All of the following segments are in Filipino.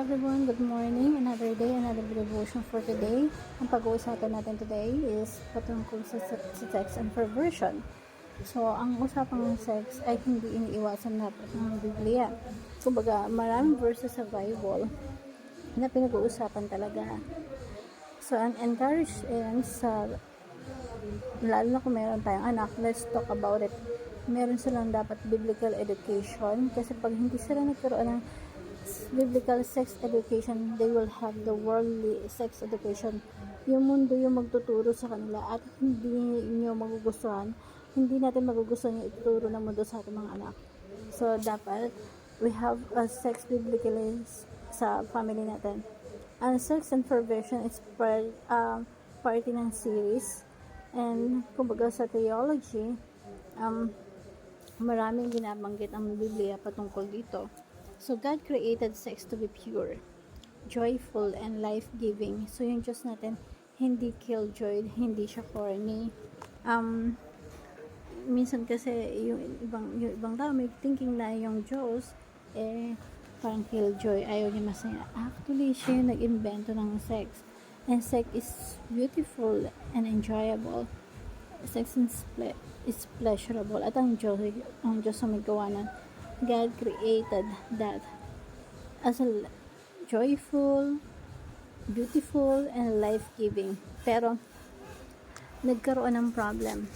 everyone, good morning. Another day, another devotion for today. Ang pag-uusapan natin today is patungkol sa sex and perversion. So, ang usapang sex ay hindi iniiwasan dapat ng Biblia. Kumbaga, maraming verses sa Bible na pinag-uusapan talaga. So, ang encourage yan lalo na kung meron tayong anak, let's talk about it. Meron silang dapat biblical education kasi pag hindi sila nagkaroon ng biblical sex education, they will have the worldly sex education. Yung mundo yung magtuturo sa kanila at hindi nyo magugustuhan, hindi natin magugustuhan yung ituturo ng mundo sa ating mga anak. So, dapat we have a sex biblically sa family natin. And sex and perversion is party ng series. And kumbaga sa theology, maraming binabanggit ang Biblia patungkol dito. So, God created sex to be pure, joyful, and life-giving. So, yung Diyos natin, hindi killjoy, hindi siya corny. Minsan kasi, yung ibang tao may thinking na yung Diyos, parang killjoy, ayaw niya masaya. Actually, siya yung nag-invento ng sex. And sex is beautiful and enjoyable. Sex is pleasurable. At ang Diyos ang may gawa ng God created that as a joyful, beautiful, and life-giving. Pero, nagkaroon ng problem.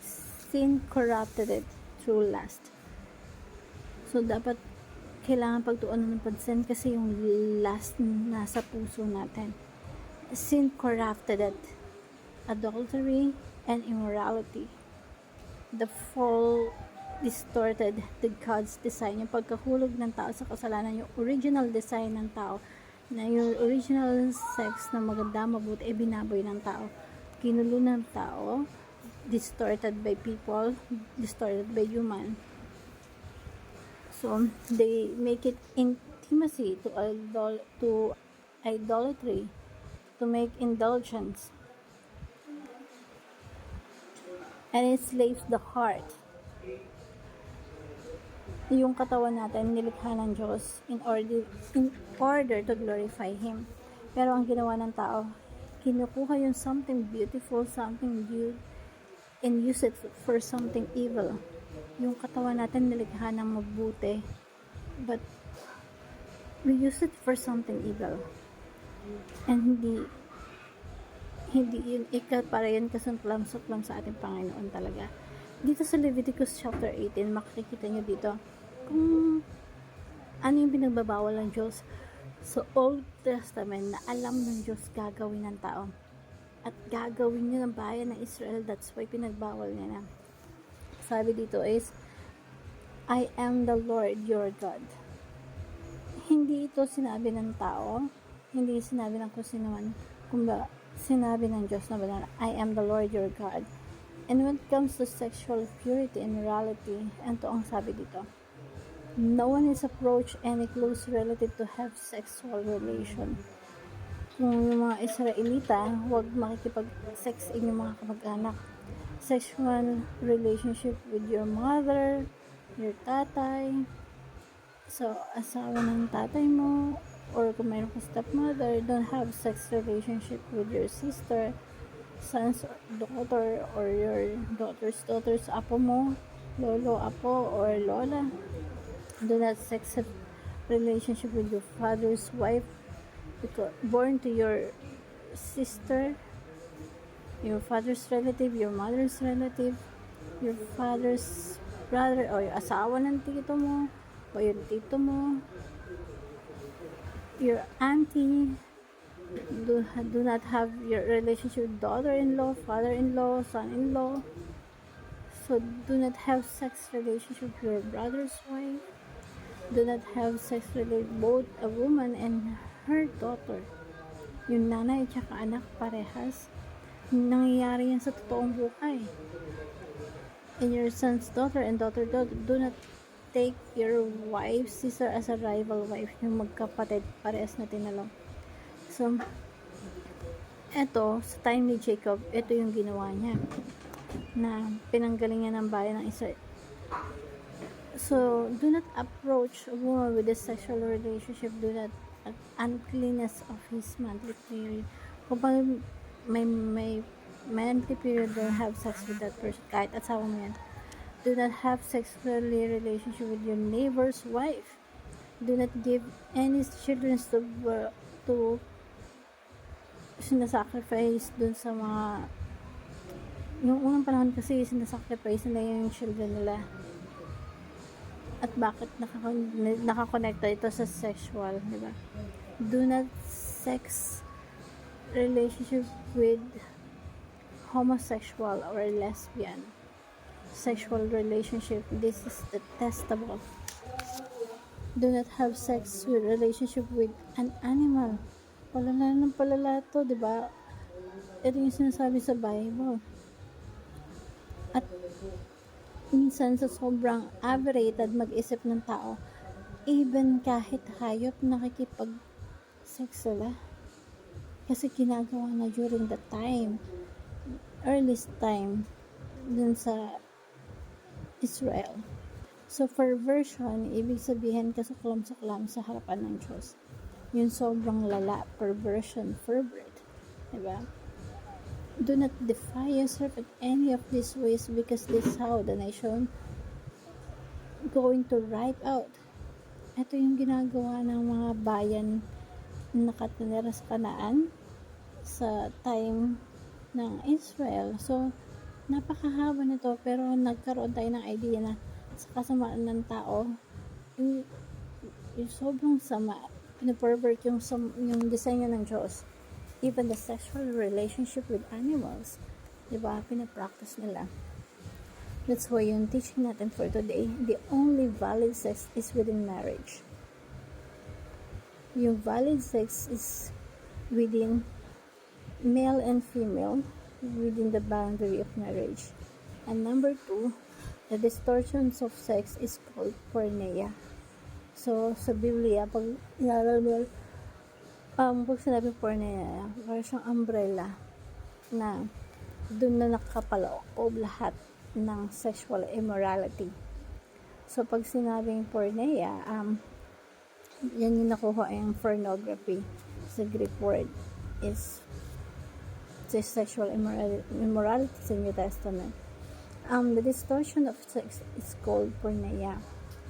Sin corrupted it through lust. So, dapat kailangan pagtuunan ng pansin kasi yung lust nasa puso natin. Sin corrupted it. Adultery and immorality. The fall distorted the God's design. Yung pagkahulog ng tao sa kasalanan, yung original design ng tao, na yung original sex na maganda, mabuti, binaboy ng tao. Kinulo ng tao, distorted by people, distorted by human. So, they make it intimacy to idolatry, to make indulgence. And it slaves the heart. Yung katawan natin nilikha ng Diyos in order to glorify Him. Pero ang ginawa ng tao, kinukuha yung something beautiful, something good, and use it for something evil. Yung katawan natin nilikha ng mabuti, but we use it for something evil. And hindi yun para yan kasumplang-suplang sa ating Panginoon talaga. Dito sa Leviticus chapter 18, makikita nyo dito kung ano yung pinagbabawal ng Diyos sa Old Testament na alam ng Diyos gagawin ng tao. At gagawin niya ng bayan ng Israel. That's why pinagbawal niya na. Sabi dito is, I am the Lord your God. Hindi ito sinabi ng tao, hindi sinabi ng kung sino man, kumbaga sinabi ng Diyos na banal, I am the Lord your God. And when it comes to sexual purity and morality, ito ang sabi dito, no one is approached any close relative to have sexual relation. Kung yung mga Israelita, huwag makikipag-sex in yung mga kamag-anak. Sexual relationship with your mother, your tatay, so asawa ng tatay mo, or kung mayroon ka stepmother, don't have sex relationship with your sister, son's daughter, or your daughter's apo mo, lolo, apo, or lola. Do not sex relationship with your father's wife, because born to your sister, your father's relative, your mother's relative, your father's brother, or yung asawa ng tito mo, o yung tito mo, your auntie. Do not have your relationship with daughter-in-law, father-in-law, son-in-law. So do not have sex relationship with your brother's wife. Do not have sex relationship both a woman and her daughter. Yung nanay at saka anak parehas. Nangyayari yan sa totoong buhay. And your son's daughter and daughter, do not take your wife's sister as a rival wife. Yung magkapatid, parehas na tinalong. So, eto, sa time ni Jacob, ito yung ginawa niya. Na pinanggaling niya ng bayan ng Israel. So, do not approach a woman with a sexual relationship. Do not uncleanness of his monthly period. Kung may monthly period, don't have sex with that person. Kahit asawa mo yan. Do not have sexually relationship with your neighbor's wife. Do not give any children to sinasacrifice dun sa mga yung unang panahon kasi sinasacrifice nila yung children nila. At bakit nakakonekta ito sa sexual, di ba? Do not sex relationship with homosexual or lesbian. Sexual relationship, this is detestable. Do not have sex with relationship with an animal. Palala ng palala to, di ba? Ito yung sinasabi sa Bible. At minsan sa sobrang aberrated mag-isip ng tao, even kahit hayop nakikipag-sex sila. Kasi ginagawa na during the time, earliest time, dun sa Israel. So, perversion, ibig sabihin kasuklam-suklam sa harapan ng Diyos. Yung sobrang lala, perversion, pervert. Diba? Do not defy yourself in any of these ways because this is how the nation going to write out. Ito yung ginagawa ng mga bayan na nakatira sa Kanaan sa time ng Israel. So, napakahaba nito pero nagkaroon tayo ng idea na sa kasamaan ng tao yung sobrang sama, pinapervert yung disenyo ng Diyos. Even the sexual relationship with animals, diba, pinapractice nila. That's why yung teaching natin for today, the only valid sex is within marriage. Yung valid sex is within male and female, within the boundary of marriage. And number 2, the distortions of sex is called porneia. So, sa Biblia, pag inaral pag sinabi porneia, parang siyang umbrella na dun na nakapaloob lahat ng sexual immorality. So, pag sinabing porneia, yan yung nakuha yung pornography. Sa Greek word is sexual immorality sa New Testament. The distortion of sex is called porneia.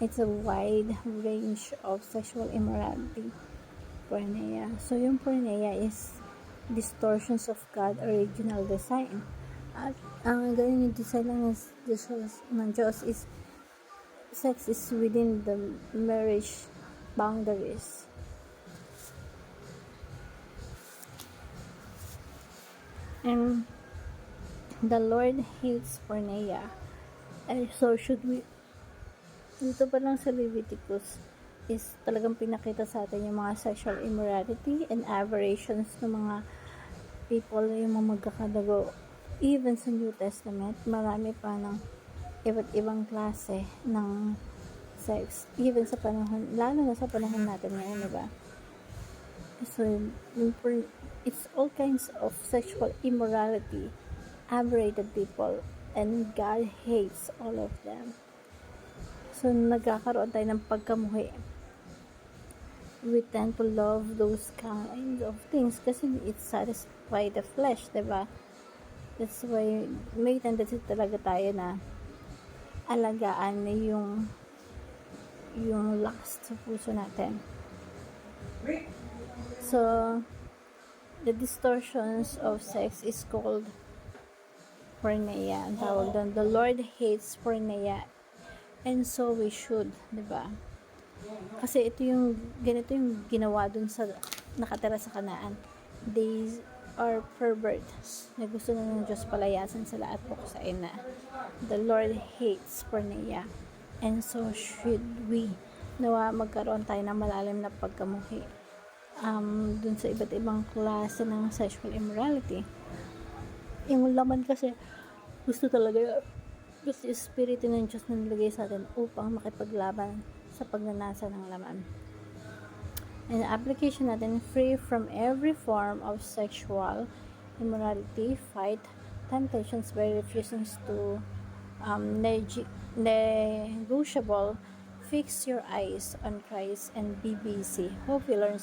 It's a wide range of sexual immorality. Porneia. So, yung porneia is distortions of God's original design. At ang ganyan yung design ng Diyos is sex is within the marriage boundaries. And the Lord hates porneia. And so should we, dito pa lang sa Leviticus is talagang pinakita sa atin yung mga sexual immorality and aberrations ng mga people, yung mga magkakadago. Even sa New Testament, marami pa ng iba't ibang klase ng sex. Even sa panahon, lalo na sa panahon natin ngayon, diba? So, it's all kinds of sexual immorality, aberrated people, and God hates all of them. So, nagkakaroon tayo ng pagkamuhi. We tend to love those kinds of things kasi it satisfies the flesh, diba? That's why may tendency talaga tayo na alagaan na yung lust sa puso natin. So, the distortions of sex is called porneia. Ang tawag doon, the Lord hates porneia. And so we should, diba? Kasi ganito yung ginawa dun sa nakatira sa Kanaan. They are perverts na gusto na ng Diyos palayasan sila at puksain na. The Lord hates porneia. And so should we. Nawa magkaroon tayo ng malalim na pagkamuhi dun sa iba't ibang klase ng sexual immorality. Yung laman kasi gusto espiritu ng Diyos na nilagay sa atin upang makipaglaban sa pagnanasa ng laman. And application natin, free from every form of sexual immorality, fight temptations by refusing to negotiable. Fix your eyes on Christ and be busy. Hope you learn